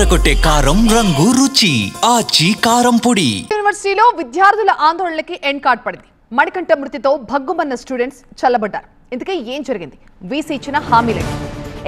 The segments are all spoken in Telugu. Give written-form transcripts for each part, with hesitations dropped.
అదరగొట్టే కారం రంగు రుచి ఆచి కారం పొడి. యూనివర్సిటీలో విద్యార్థుల ఆందోళనకి ఎండ్ కార్డ్ పడింది. మణికంఠ మృతితో భగ్గుమన్న స్టూడెంట్స్ చల్లబడ్డారు. ఇంతకీ ఏం జరిగింది? వీసీ ఇచ్చిన హామీలేంటి?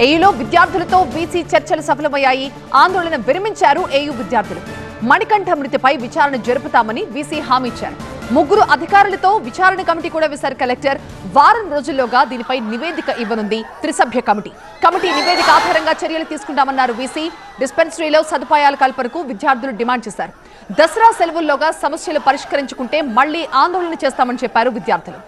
ఏయూలో విద్యార్థులతో వీసీ చర్చలు సఫలమయ్యాయి. ఆందోళన విరమించారు ఏయూ విద్యార్థులు. మణికంఠ మృతిపై విచారణ జరుపుతామని వీసీ హామీ ఇచ్చారు. ముగ్గురు అధికారులతో విచారణ కమిటీ కూడా వేశారు కలెక్టర్. వారం రోజుల్లోగా దీనిపై నివేదిక ఇవ్వనుంది త్రిసభ్య కమిటీ. కమిటీ నివేదిక ఆధారంగా చర్యలు తీసుకుంటామన్నారు వీసీ. డిస్పెన్సరీలో సదుపాయాల కల్పనకు విద్యార్థులు డిమాండ్ చేశారు. దసరా సెలవుల్లోగా సమస్యలు పరిష్కరించుకుంటే మళ్లీ ఆందోళన చేస్తామని చెప్పారు విద్యార్థులు.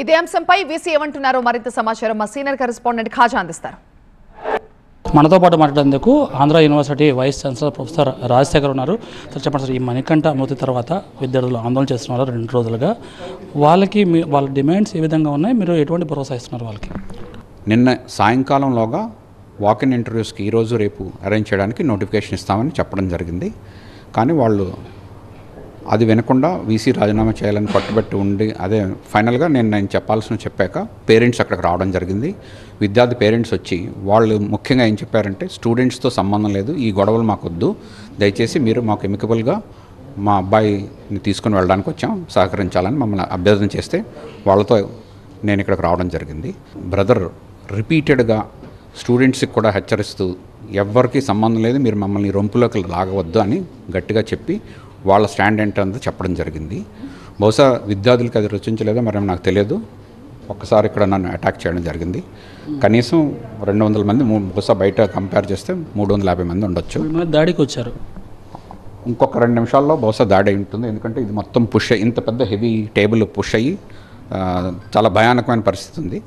ఇదే అంశంపై వీసీ ఏమంటున్నారో మరింత సమాచారం మా సీనియర్ కరెస్పాండెంట్ ఖాజా అందిస్తారు. మనతో పాటు మాట్లాడేందుకు Andhra university vice chancellor professor Rajasekhar ఉన్నారు. చెప్పండి సార్, ఈ మణికంఠ మృతి తర్వాత విద్యార్థులు ఆందోళన చేస్తున్నారు 2 రోజులుగా. వాళ్ళకి వాళ్ళ డిమాండ్స్ ఏ విధంగా ఉన్నాయి? మీరు ఎటువంటి భరోసా ఇస్తున్నారు వాళ్ళకి? నిన్న సాయంకాలంలోగా వాకిన్ ఇంటర్వ్యూస్కి ఈరోజు రేపు అరేంజ్ చేయడానికి నోటిఫికేషన్ ఇస్తామని చెప్పడం జరిగింది. కానీ వాళ్ళు అది వినకుండా వీసీ రాజీనామా చేయాలని పట్టుబట్టి ఉండి అదే ఫైనల్గా నేను చెప్పాల్సిన చెప్పాక పేరెంట్స్ అక్కడికి రావడం జరిగింది. విద్యార్థి పేరెంట్స్ వచ్చి వాళ్ళు ముఖ్యంగా ఏం చెప్పారంటే, స్టూడెంట్స్తో సంబంధం లేదు, ఈ గొడవలు మాకొద్దు, దయచేసి మీరు మాకు ఎమికబుల్గా మా అబ్బాయిని తీసుకుని వెళ్ళడానికి వచ్చాం, సహకరించాలని మమ్మల్ని అభ్యర్థన చేస్తే వాళ్ళతో నేను ఇక్కడికి రావడం జరిగింది. బ్రదర్ రిపీటెడ్గా స్టూడెంట్స్కి కూడా హెచ్చరిస్తూ ఎవ్వరికీ సంబంధం లేదు, మీరు మమ్మల్ని రొంపులోకి లాగవద్దు అని గట్టిగా చెప్పి వాళ్ళ స్టాండ్ ఏంటంటే చెప్పడం జరిగింది. బహుశా విద్యార్థులకి అది రుచించలేదో మరి నాకు తెలియదు. ఒక్కసారి ఇక్కడ నన్ను అటాక్ చేయడం జరిగింది. కనీసం 200 మంది, బహుశా బయట కంపేర్ చేస్తే 350 మంది ఉండొచ్చు. దాడికి వచ్చారు. ఇంకొక 2 నిమిషాల్లో బహుశా దాడి అయి ఉంటుంది. ఎందుకంటే ఇది మొత్తం పుష్ అయ్యి, ఇంత పెద్ద హెవీ టేబుల్ పుష్ అయ్యి చాలా భయానకమైన పరిస్థితి ఉంది.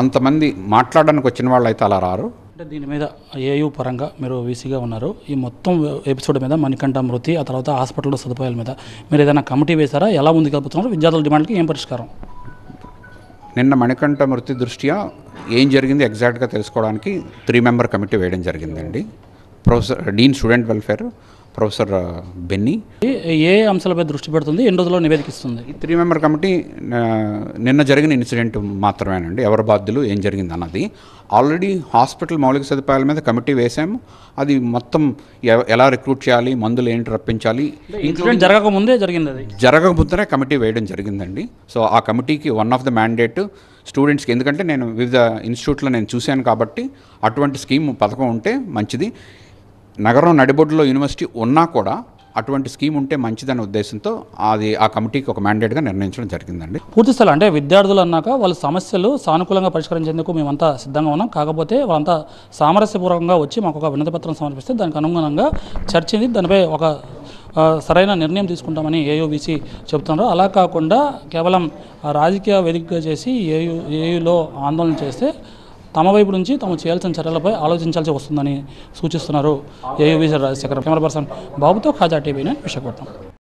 అంతమంది మాట్లాడడానికి వచ్చిన వాళ్ళు అయితే అలా రారు. అంటే దీని మీద ఏయూ పరంగా మీరు వీసీగా ఉన్నారు. ఈ మొత్తం ఎపిసోడ్ మీద, మణికంఠ మృతి, ఆ తర్వాత హాస్పిటల్లో సదుపాయాల మీద మీరు ఏదైనా కమిటీ వేశారా? ఎలా ముందుకు వెళ్తున్నారు? విద్యార్థుల డిమాండ్కి ఏం పరిష్కారం? నిన్న మణికంఠ మృతి దృష్ట్యా ఏం జరిగింది ఎగ్జాక్ట్గా తెలుసుకోవడానికి 3 మెంబర్ కమిటీ వేయడం జరిగిందండి. Professor dean student welfare professor Benny ఏ అంశాలపై దృష్టి పెడుతుంది? ఎన్ని రోజుల్లో నివేదికిస్తుంది? ఈ 3 మెంబర్ కమిటీ నిన్న జరిగిన ఇన్సిడెంట్ మాత్రమేనండి. ఎవరి బాధ్యులు, ఏం జరిగింది అన్నది. ఆల్రెడీ హాస్పిటల్ మౌలిక సదుపాయాల మీద కమిటీ వేసాము. అది మొత్తం ఎలా రిక్రూట్ చేయాలి, మందులు ఏంటి రప్పించాలి, ఇన్సిడెంట్ జరగకముందే జరిగింది. అది జరగకముందే కమిటీ వేయడం జరిగిందండి. సో ఆ కమిటీకి వన్ ఆఫ్ ద మ్యాండేట్ స్టూడెంట్స్కి, ఎందుకంటే నేను వివిధ ఇన్స్టిట్యూట్లో నేను చూశాను కాబట్టి అటువంటి పథకం ఉంటే మంచిది. నగరం నడిబొడ్డులో యూనివర్సిటీ ఉన్నా కూడా అటువంటి స్కీమ్ ఉంటే మంచిదనే ఉద్దేశంతో ఆ కమిటీకి ఒక మ్యాండేట్గా నిర్ణయించడం జరిగిందండి. పూర్తి స్థలం అంటే విద్యార్థులు అన్నాక వాళ్ళ సమస్యలు సానుకూలంగా పరిష్కరించేందుకు మేమంతా సిద్ధంగా ఉన్నాం. కాకపోతే వాళ్ళంతా సామరస్యపూర్వకంగా వచ్చి మాకు ఒక వినతి పత్రం సమర్పిస్తే దానికి అనుగుణంగా చర్చించి దానిపై ఒక సరైన నిర్ణయం తీసుకుంటామని ఏయూవీసీ చెబుతున్నారు. అలా కాకుండా కేవలం రాజకీయ వేదికగా చేసి ఏయూలో ఆందోళన చేస్తే తమ వైపు నుంచి తాము చేయాల్సిన చర్యలపై ఆలోచించాల్సి వస్తుందని సూచిస్తున్నారు ఏయూవీసీ రాజశేఖర్. కెమెరా పర్సన్ బాబుతో ఖాజా టీవీ 9 విశాఖపట్నం.